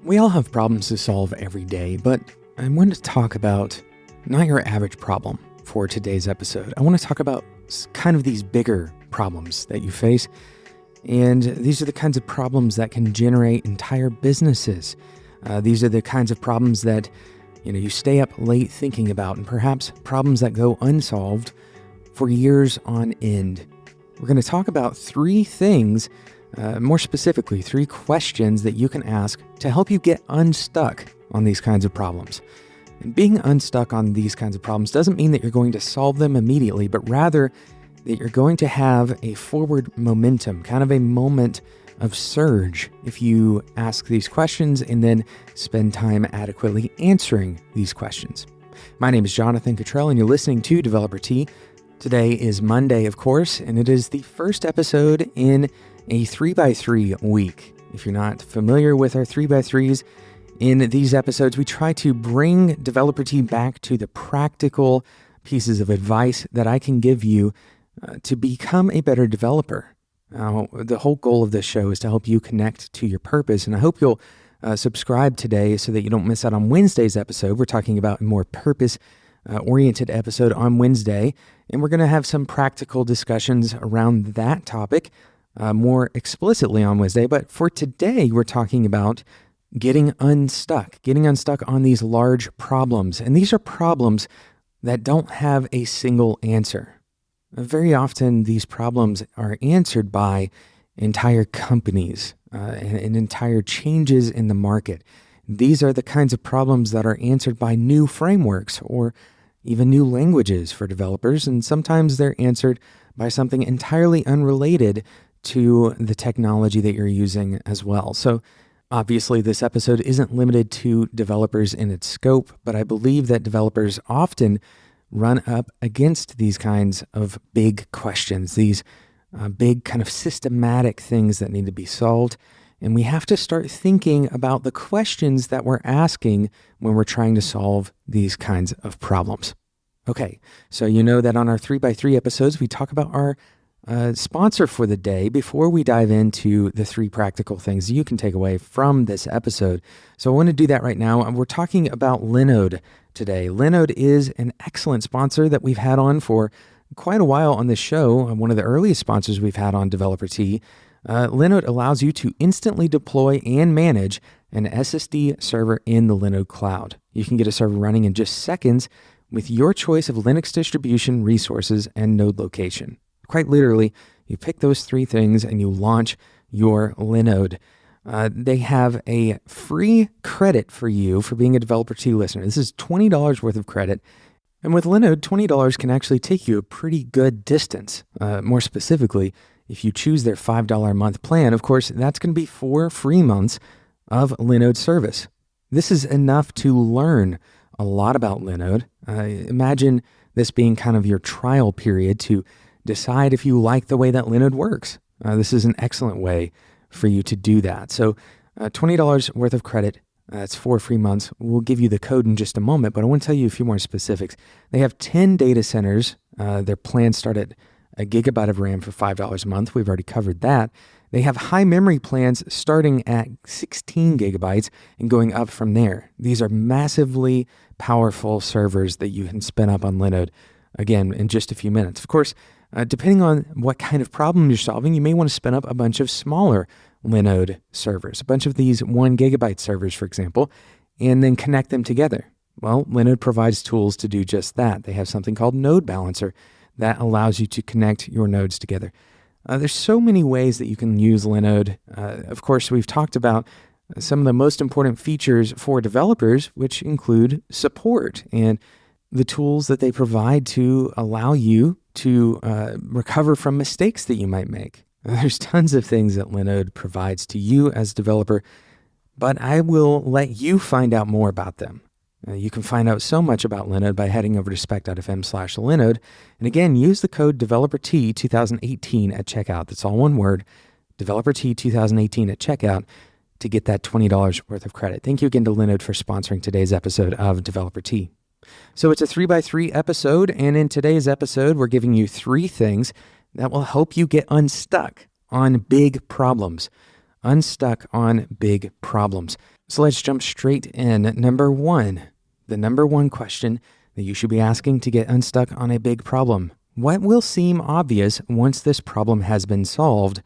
We all have problems to solve every day, but I want to talk about not your average problem for today's episode. I want to talk about kind of these bigger problems that you face, and these are the kinds of problems that can generate entire businesses. These are the kinds of problems that you stay up late thinking about, and perhaps problems that go unsolved for years on end. We're going to talk about three things, more specifically, three questions that you can ask to help you get unstuck on these kinds of problems. And being unstuck on these kinds of problems doesn't mean that you're going to solve them immediately, but rather that you're going to have a forward momentum, kind of a moment of surge if you ask these questions and then spend time adequately answering these questions. My name is Jonathan Cottrell, and you're listening to Developer Tea. Today is Monday, of course, and it is the first episode in a 3x3 week. If you're not familiar with our 3x3s, in these episodes, we try to bring Developer Tea back to the practical pieces of advice that I can give you to become a better developer. The whole goal of this show is to help you connect to your purpose, and I hope you'll subscribe today so that you don't miss out on Wednesday's episode. We're talking about a more purpose-oriented episode on Wednesday, and we're going to have some practical discussions around that topic more explicitly on Wednesday. But for today, we're talking about getting unstuck on these large problems. And these are problems that don't have a single answer. Very often, these problems are answered by entire companies and entire changes in the market. These are the kinds of problems that are answered by new frameworks or even new languages for developers, and sometimes they're answered by something entirely unrelated to the technology that you're using as well. So obviously, this episode isn't limited to developers in its scope, but I believe that developers often run up against these kinds of big questions, these big kind of systematic things that need to be solved. And we have to start thinking about the questions that we're asking when we're trying to solve these kinds of problems. Okay, so you know that on our 3x3 episodes, we talk about our sponsor for the day before we dive into the three practical things you can take away from this episode. So I want to do that right now. We're talking about Linode today. Linode is an excellent sponsor that we've had on for quite a while on this show, one of the earliest sponsors we've had on Developer Tea. Linode allows you to instantly deploy and manage an SSD server in the Linode cloud. You can get a server running in just seconds with your choice of Linux distribution, resources, and node location. Quite literally, you pick those three things and you launch your Linode. They have a free credit for you for being a Developer Tea listener. This is $20 worth of credit. And with Linode, $20 can actually take you a pretty good distance. More specifically, if you choose their $5 a month plan, of course, that's going to be 4 free months of Linode service. This is enough to learn a lot about Linode. Imagine this being kind of your trial period to decide if you like the way that Linode works. This is an excellent way for you to do that. So $20 worth of credit, that's 4 free months. We'll give you the code in just a moment, but I want to tell you a few more specifics. They have 10 data centers. Their plans start at a gigabyte of RAM for $5 a month. We've already covered that. They have high memory plans starting at 16 gigabytes and going up from there. These are massively powerful servers that you can spin up on Linode, again, in just a few minutes. Of course, depending on what kind of problem you're solving, you may want to spin up a bunch of smaller Linode servers, a bunch of these 1 gigabyte servers, for example, and then connect them together. Well, Linode provides tools to do just that. They have something called Node Balancer that allows you to connect your nodes together. There's so many ways that you can use Linode. Of course, we've talked about some of the most important features for developers, which include support and the tools that they provide to allow you to recover from mistakes that you might make. There's tons of things that Linode provides to you as a developer, but I will let you find out more about them. You can find out so much about Linode by heading over to spec.fm/Linode. And again, use the code DeveloperT2018 at checkout. That's all one word, DeveloperT2018 at checkout to get that $20 worth of credit. Thank you again to Linode for sponsoring today's episode of Developer Tea. So it's a 3x3 episode, and in today's episode, we're giving you 3 things that will help you get unstuck on big problems. Unstuck on big problems. So let's jump straight in. Number one, the number one question that you should be asking to get unstuck on a big problem. What will seem obvious once this problem has been solved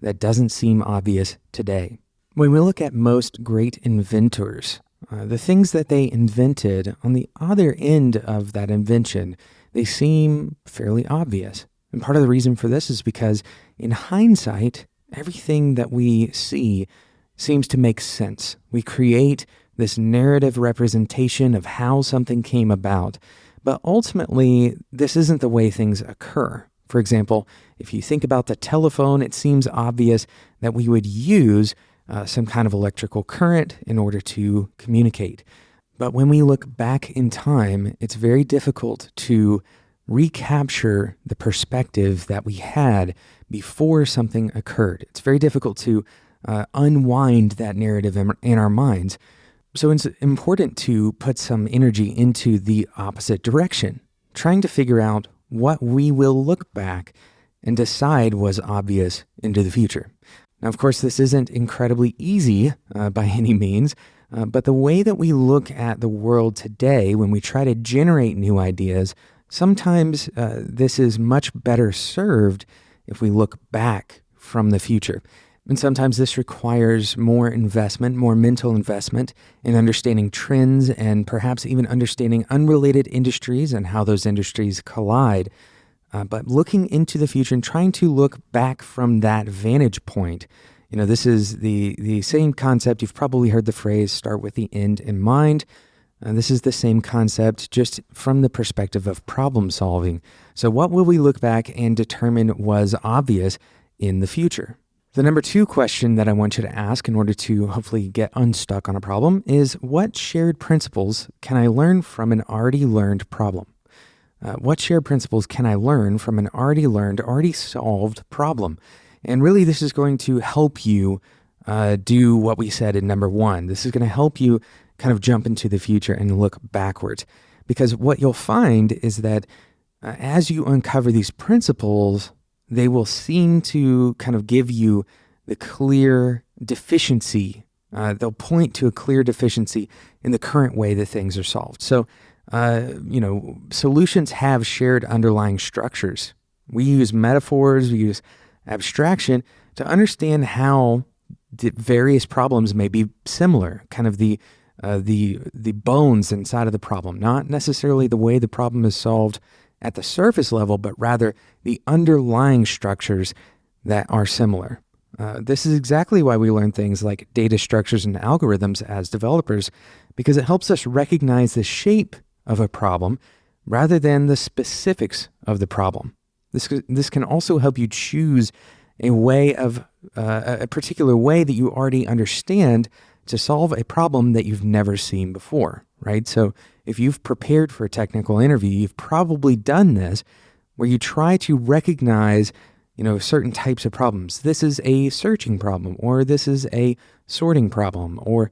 that doesn't seem obvious today? When we look at most great inventors, the things that they invented on the other end of that invention, they seem fairly obvious. And part of the reason for this is because in hindsight, everything that we see seems to make sense. We create this narrative representation of how something came about, but ultimately, this isn't the way things occur. For example, if you think about the telephone, it seems obvious that we would use some kind of electrical current in order to communicate. But when we look back in time, it's very difficult to recapture the perspective that we had before something occurred. It's very difficult to unwind that narrative in our minds. So it's important to put some energy into the opposite direction, trying to figure out what we will look back and decide was obvious into the future. Now, of course, this isn't incredibly easy by any means, but the way that we look at the world today when we try to generate new ideas, sometimes this is much better served if we look back from the future. And sometimes this requires more investment, more mental investment in understanding trends and perhaps even understanding unrelated industries and how those industries collide. But looking into the future and trying to look back from that vantage point, this is the same concept. You've probably heard the phrase, start with the end in mind. This is the same concept, just from the perspective of problem solving. So what will we look back and determine was obvious in the future? The number two question that I want you to ask in order to hopefully get unstuck on a problem is, what shared principles can I learn from an already learned problem? What shared principles can I learn from an already learned, already solved problem? And really, this is going to help you do what we said in number one. This is going to help you kind of jump into the future and look backwards. Because what you'll find is that as you uncover these principles, they will seem to kind of give you the clear deficiency. They'll point to a clear deficiency in the current way that things are solved. So, solutions have shared underlying structures. We use metaphors, we use abstraction to understand how the various problems may be similar, kind of the bones inside of the problem, not necessarily the way the problem is solved at the surface level, but rather the underlying structures that are similar. This is exactly why we learn things like data structures and algorithms as developers, because it helps us recognize the shape of a problem rather than the specifics of the problem. This can also help you choose a way of a particular way that you already understand to solve a problem that you've never seen before, right? So if you've prepared for a technical interview, you've probably done this where you try to recognize, certain types of problems. This is a searching problem, or this is a sorting problem, or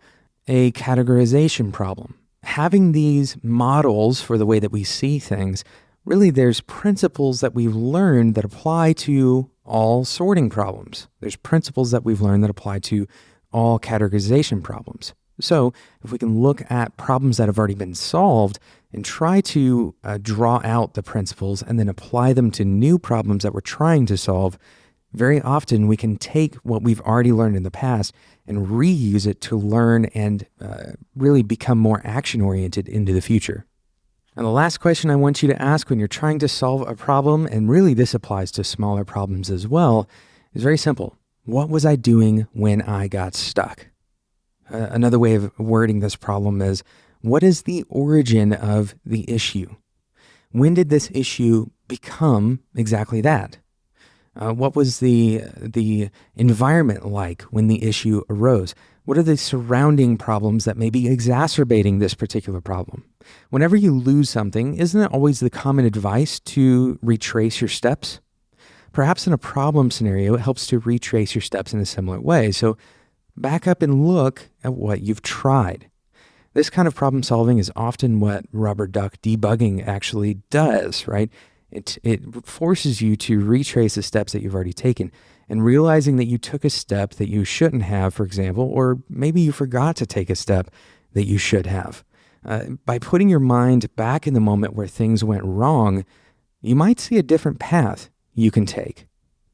a categorization problem. Having these models for the way that we see things, really there's principles that we've learned that apply to all sorting problems. There's principles that we've learned that apply to all categorization problems. So if we can look at problems that have already been solved and try to draw out the principles and then apply them to new problems that we're trying to solve, very often we can take what we've already learned in the past and reuse it to learn and really become more action-oriented into the future. And the last question I want you to ask when you're trying to solve a problem, and really this applies to smaller problems as well, is very simple. What was I doing when I got stuck? Another way of wording this problem is, what is the origin of the issue? When did this issue become exactly that? What was the environment like when the issue arose? What are the surrounding problems that may be exacerbating this particular problem? Whenever you lose something, isn't it always the common advice to retrace your steps? Perhaps in a problem scenario, it helps to retrace your steps in a similar way. So back up and look at what you've tried. This kind of problem solving is often what rubber duck debugging actually does, right? It forces you to retrace the steps that you've already taken and realizing that you took a step that you shouldn't have, for example, or maybe you forgot to take a step that you should have. By putting your mind back in the moment where things went wrong, you might see a different path you can take.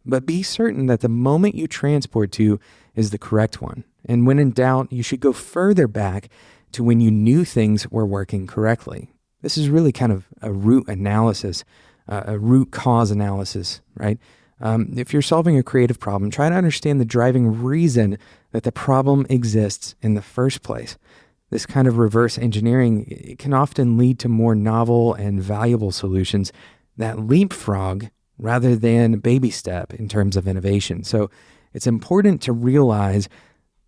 But be certain that the moment you transport to is the correct one. And when in doubt, you should go further back to when you knew things were working correctly. This is really kind of a root analysis, a root cause analysis, right? If you're solving a creative problem, try to understand the driving reason that the problem exists in the first place. This kind of reverse engineering, it can often lead to more novel and valuable solutions that leapfrog rather than baby step in terms of innovation. So it's important to realize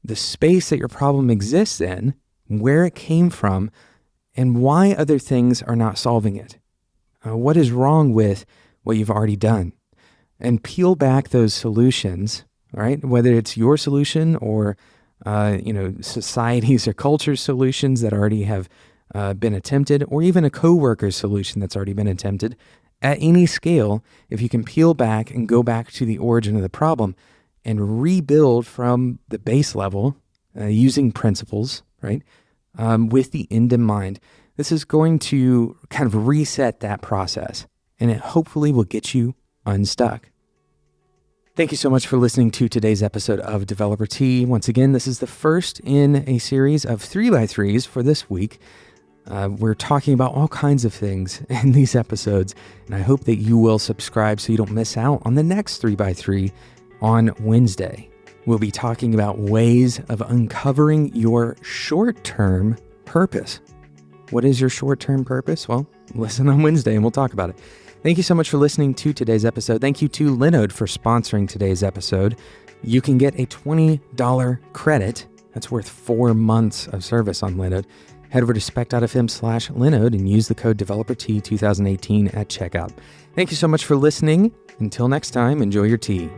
the space that your problem exists in, where it came from, and why other things are not solving it. What is wrong with what you've already done? And peel back those solutions, right? Whether it's your solution or society's or culture's solutions that already have been attempted, or even a coworker's solution that's already been attempted. At any scale, if you can peel back and go back to the origin of the problem and rebuild from the base level using principles, right, with the end in mind, this is going to kind of reset that process, and it hopefully will get you unstuck. Thank you so much for listening to today's episode of Developer Tea. Once again, this is the first in a series of 3x3s for this week. We're talking about all kinds of things in these episodes, and I hope that you will subscribe so you don't miss out on the next 3x3 on Wednesday. We'll be talking about ways of uncovering your short-term purpose. What is your short-term purpose? Well, listen on Wednesday and we'll talk about it. Thank you so much for listening to today's episode. Thank you to Linode for sponsoring today's episode. You can get a $20 credit. That's worth 4 months of service on Linode. Head over to spec.fm/Linode and use the code DeveloperT2018 at checkout. Thank you so much for listening. Until next time, enjoy your tea.